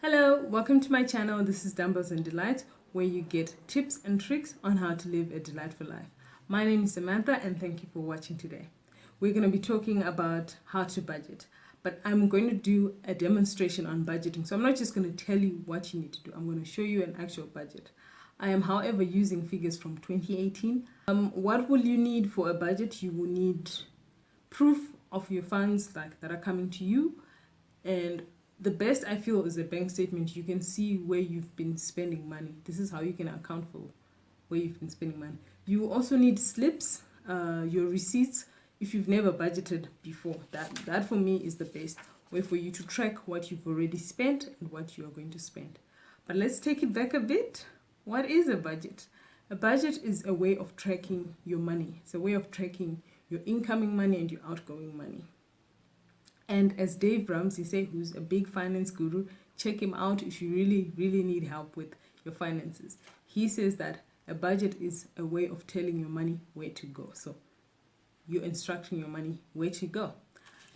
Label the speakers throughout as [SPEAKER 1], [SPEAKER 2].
[SPEAKER 1] Hello, welcome to my channel. This is Dumbbells and Delights, where you get tips and tricks on how to live a delightful life. My name is Samantha and thank you for watching today. We're going to be talking about how to budget, but I'm going to do a demonstration on budgeting. So I'm not just going to tell you what you need to do. I'm going to show you an actual budget. I am, however, using figures from 2018. What will you need for a budget? You will need proof of your funds that are coming to you, and the best I feel is a bank statement. You can see where you've been spending money. This is how you can account for where you've been spending money. You also need slips, your receipts. If you've never budgeted before, that for me is the best way for you to track what you've already spent and what you are going to spend. But let's take it back a bit. What is a budget? A budget is a way of tracking your money. It's a way of tracking your incoming money and your outgoing money. And as Dave Ramsey says, who's a big finance guru, check him out if you really need help with your finances. He says that a budget is a way of telling your money where to go. So you're instructing your money where to go.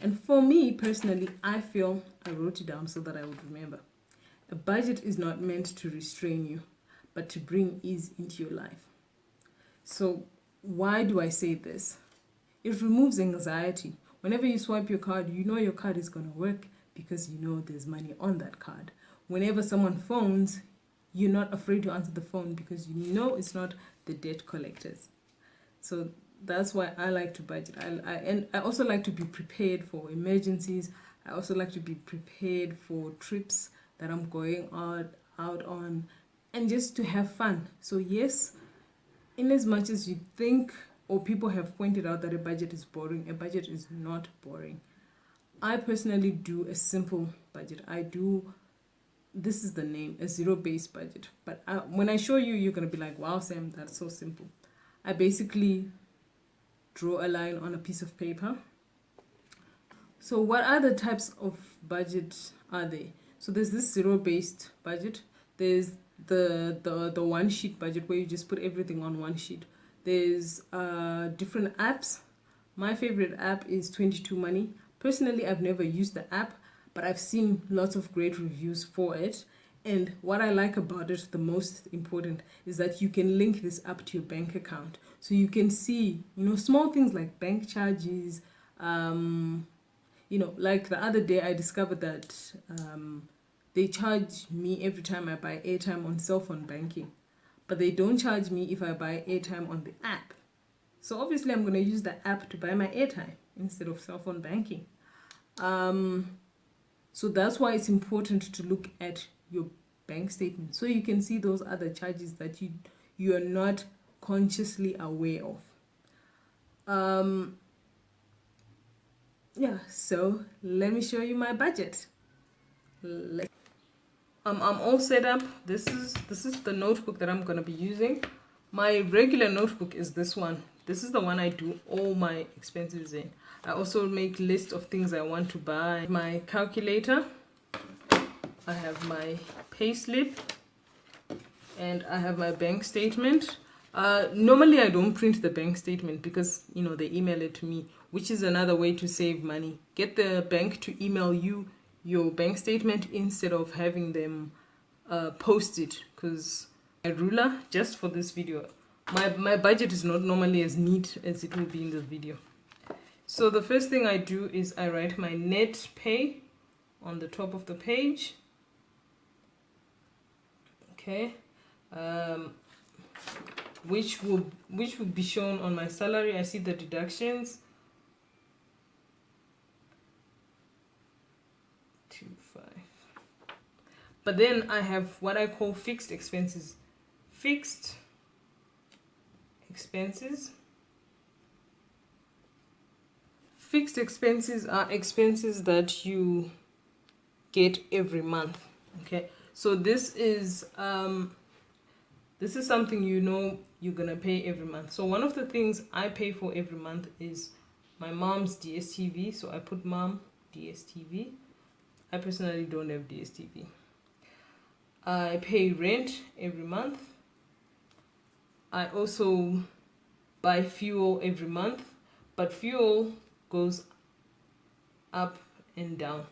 [SPEAKER 1] And for me personally, I feel, I wrote it down so that I would remember. A budget is not meant to restrain you, but to bring ease into your life. So why do I say this? It removes anxiety. Whenever you swipe your card, you know your card is going to work because you know there's money on that card. Whenever someone phones, you're not afraid to answer the phone because you know it's not the debt collectors. So that's why I like to budget. And I also like to be prepared for emergencies. I also like to be prepared for trips that I'm going out on, and just to have fun. So yes, in as much as you think or people have pointed out that a budget is boring, a budget is not boring. I personally do a simple budget. This is the name, a zero-based budget. But when I show you, you're going to be like, wow, Sam, that's so simple. I basically draw a line on a piece of paper. So what other types of budget are there? So there's this zero-based budget. There's the one-sheet budget where you just put everything on one sheet. There's different apps. My favorite app is 22 Money. Personally, I've never used the app, but I've seen lots of great reviews for it. And what I like about it, the most important, is that you can link this up to your bank account. So you can see, small things like bank charges. Like the other day, I discovered that they charge me every time I buy airtime on cell phone banking. But they don't charge me if I buy airtime on the app. So obviously I'm going to use the app to buy my airtime instead of cell phone banking. So that's why it's important to look at your bank statement so you can see those other charges that you are not consciously aware of. So let me show you my budget. I'm all set up. This is the notebook that I'm going to be using. My regular notebook is this one. This is the one I do all my expenses in. I also make lists of things I want to buy. My calculator. I have my pay slip. And I have my bank statement. Normally I don't print the bank statement because, they email it to me, which is another way to save money. Get the bank to email you your bank statement instead of having them post it, because a ruler just for this video, my budget is not normally as neat as it will be in this video. So the first thing I do is I write my net pay on the top of the page. Okay, which will be shown on my salary. I see the deductions. 2.5. But then I have what I call fixed expenses. Fixed expenses. Fixed expenses are expenses that you get every month. Okay, so this is something you're gonna pay every month. So one of the things I pay for every month is my mom's DSTV. So I put mom DSTV. I personally don't have DSTV. I pay rent every month. I also buy fuel every month, but fuel goes up and down.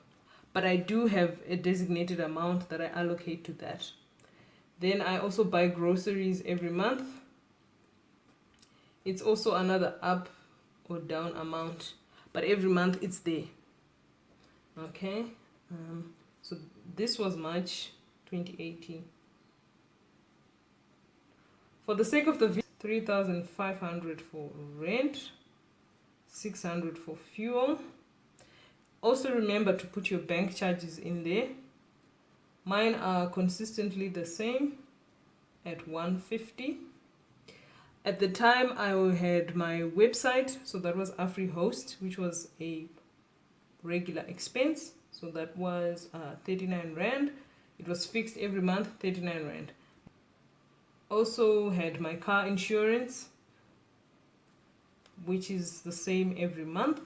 [SPEAKER 1] but I do have a designated amount that I allocate to that. Then I also buy groceries every month. It's also another up or down amount, but every month it's there. Okay, so this was March 2018. For the sake of the video, 3,500 for rent, 600 for fuel. Also remember to put your bank charges in there. Mine are consistently the same at 150. At the time I had my website, so that was AfriHost, which was a regular expense. So that was 39 Rand. It was fixed every month, 39 Rand. Also had my car insurance, which is the same every month,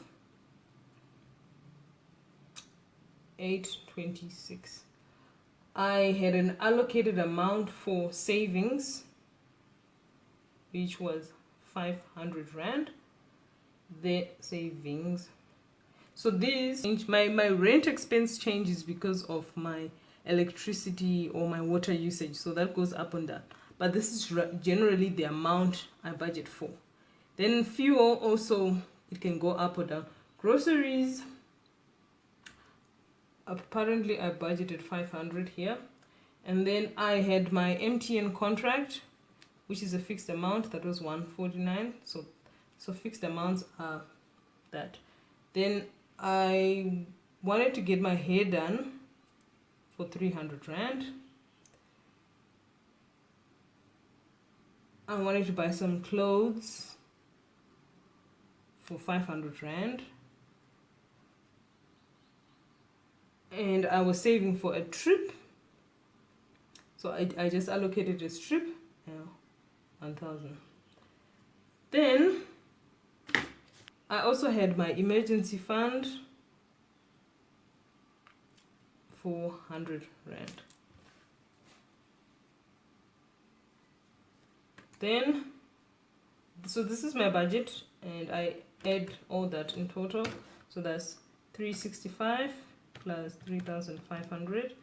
[SPEAKER 1] 826. I had an allocated amount for savings, which was 500 Rand. The savings. So this, my rent expense changes because of my electricity or my water usage. So that goes up and down. But this is generally the amount I budget for. Then fuel also, it can go up or down. Groceries, apparently I budgeted 500 here. And then I had my MTN contract, which is a fixed amount. That was 149. So fixed amounts are that. Then I wanted to get my hair done for 300 Rand. I wanted to buy some clothes for 500 Rand. And I was saving for a trip. So I just allocated this trip, 1,000. Then I also had my emergency fund for 100 Rand. Then, so this is my budget, and I add all that in total. So that's 365 plus 3,500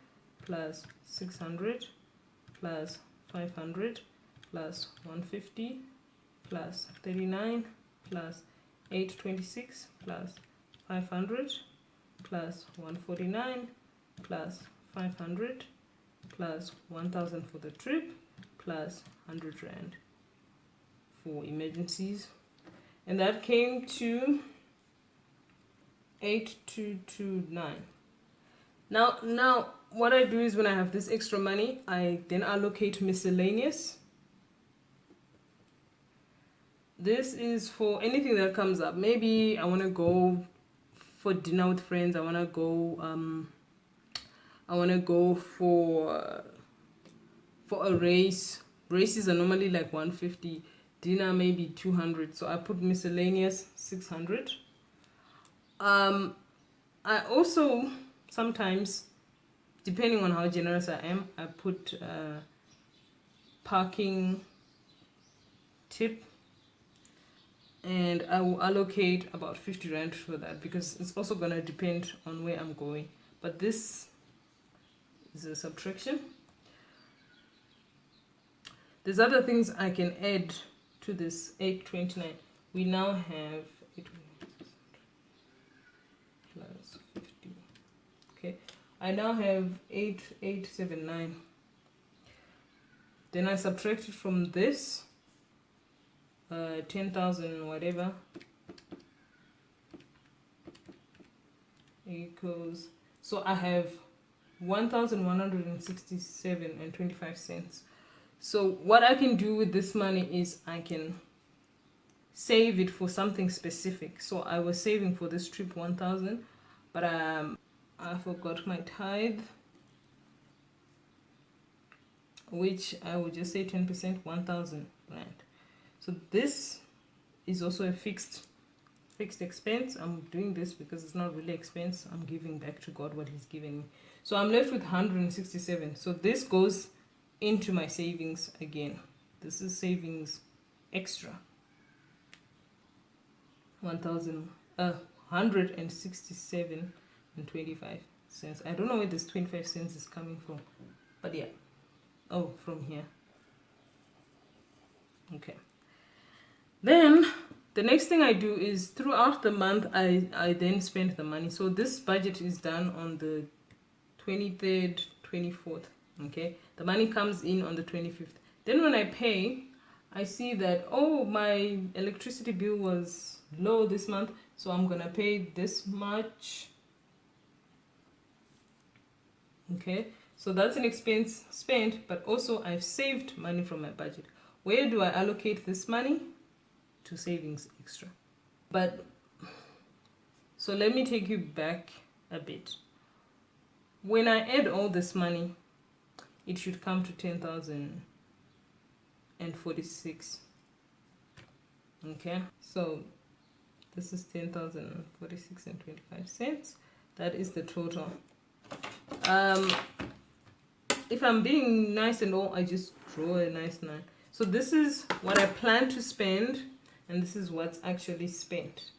[SPEAKER 1] plus 600 plus 500 plus 150 plus 39 plus 826 plus 500 plus 149 plus 500 plus 1,000 for the trip plus 100 Rand for emergencies, and that came to 8,229. Now what I do is, when I have this extra money, I then allocate miscellaneous. This is for anything that comes up. Maybe I want to go for dinner with friends. I want to go for a race. Races are normally like 150. Dinner maybe 200. So I put miscellaneous 600. I also sometimes, depending on how generous I am, I put parking tip, and I will allocate about 50 Rand for that, because it's also going to depend on where I'm going. But this is a subtraction. There's other things I can add to this 829. We now have 829 plus 50. Okay, I now have 8,879. Then I subtract it from this 10,000 whatever equals, so I have 1,167 and 25 cents. So what I can do with this money is I can save it for something specific. So I was saving for this trip 1,000, but I forgot my tithe, which I would just say 10%, 1,000 Rand. So this is also a fixed expense. I'm doing this because it's not really expense. I'm giving back to God what He's giving me. So I'm left with 167. So this goes into my savings again. This is savings extra. 1,167 and 25. cents. I don't know where this 25 cents is coming from, but yeah. Oh, from here. Okay. Then the next thing I do is throughout the month, I then spend the money. So this budget is done on the 23rd, 24th. Okay. The money comes in on the 25th. Then when I pay, I see that, oh, my electricity bill was low this month, so I'm gonna pay this much. Okay, so that's an expense spent, but also I've saved money from my budget. Where do I allocate this money? To savings extra. But so let me take you back a bit. When I add all this money, it should come to 10,046. Okay, so this is 10,046 and 25 cents. That is the total. If I'm being nice and all, I just draw a nice line. So this is what I plan to spend, and this is what's actually spent.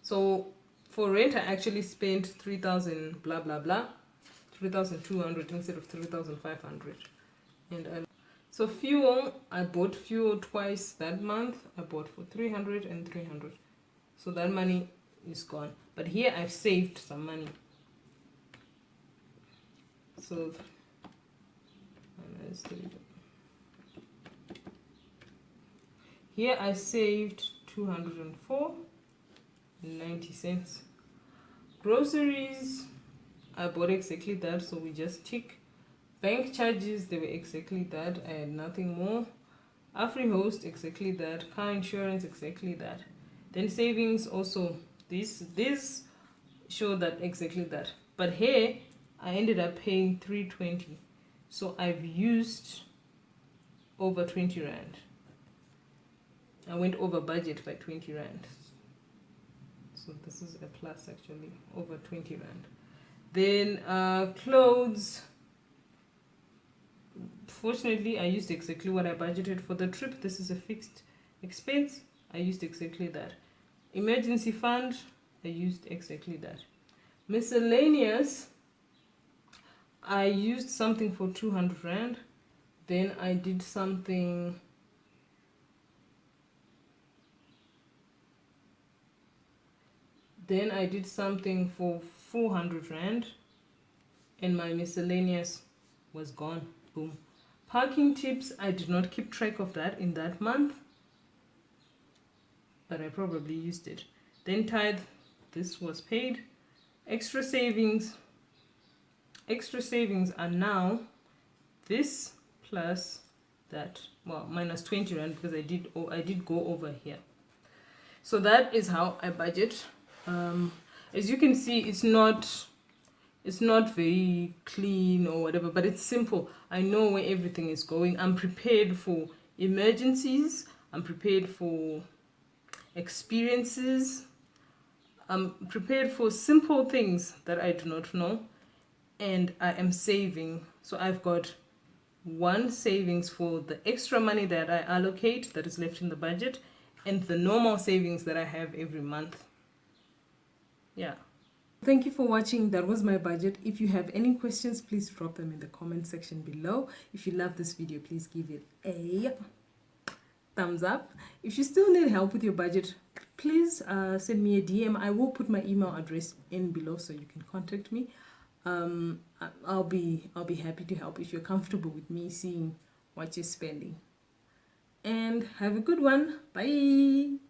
[SPEAKER 1] So for rent, I actually spent 3,000 blah blah blah, 3,200 instead of 3,500. And so fuel, I bought fuel twice that month. I bought for 300 and 300. So that money is gone. But here I've saved some money. So here I saved 204.90 cents. Groceries, I bought exactly that, so we just tick. Bank charges, they were exactly that. I had nothing more. Host, exactly that. Car insurance, exactly that. Then savings also, this show that exactly that. But here I ended up paying 320. So I've used over 20 rand. I went over budget by 20 rand. So this is a plus actually, over 20 rand. Then clothes. Fortunately, I used exactly what I budgeted for the trip. This is a fixed expense. I used exactly that. Emergency fund, I used exactly that. Miscellaneous, I used something for 200 rand. Then I did something. Then I did something for 400 rand. And my miscellaneous was gone. Boom. Parking tips, I did not keep track of that in that month, but I probably used it. Then tithe, this was paid. Extra savings are now this plus that, well, minus 20 rand because I did go over here. So that is how I budget. As you can see, it's not very clean or whatever, but it's simple. I know where everything is going. I'm prepared for emergencies. I'm prepared for experiences. I'm prepared for simple things that I do not know. And I am saving. So I've got one savings for the extra money that I allocate that is left in the budget, and the normal savings that I have every month. Yeah. Thank you for watching. That was my budget. If you have any questions, please drop them in the comment section below. If you love this video, please give it a thumbs up. If you still need help with your budget, please send me a DM. I will put my email address in below so you can contact me. I'll be happy to help if you're comfortable with me seeing what you're spending. And have a good one. Bye.